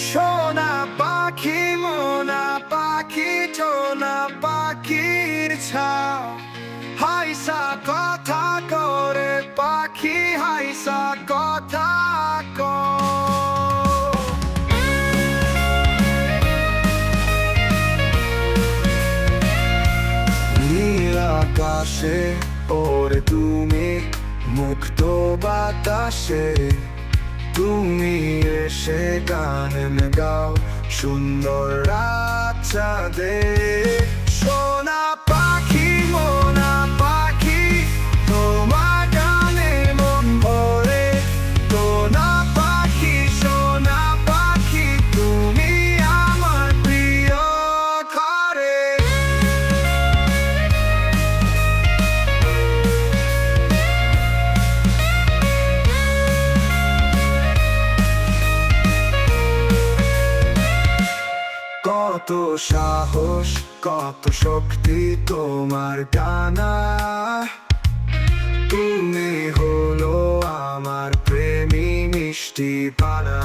সোনা পাখি মোনা পাখি টোনা পাখির ছাও হাইসা কথা করে পাখি হাইসা কথা নীল আকাশে ওরে তুমি মুক্ত বাতাসে তুমি এসে গান গাও সুন্দর রাত চাঁদে সোনা পাখি মোনা পাখি তোমার গানে মন ভরে সোনা পাখি সোনা পাখি তুমি আমার প্রিয় ঘরে কত সাহস কত শক্তি তোমার গানা তুমি হলো আমার প্রেমী মিষ্টি পানা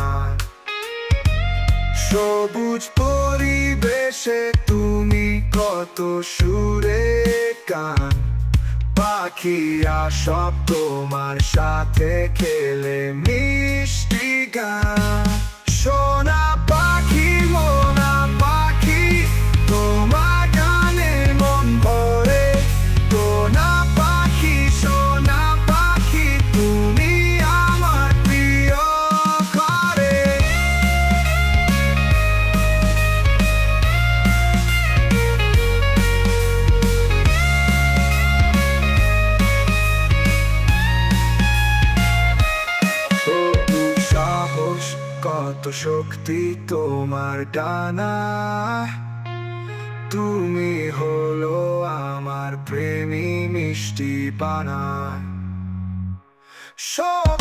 সবুজ পরিবেশে তুমি কত সুরে গান পাখিরা সব তোমার সাথে খেলে মিষ্টি গান সোনা পাখি মোনা পাখি তোমার গানে মন ভরে সোনা পাখি সোনা পাখি তুমি আমার প্রিয় ঘরে সাহস কত শক্তি তোমার ডানা তুমি হলো আমার প্রেমী মিষ্টি পানা সব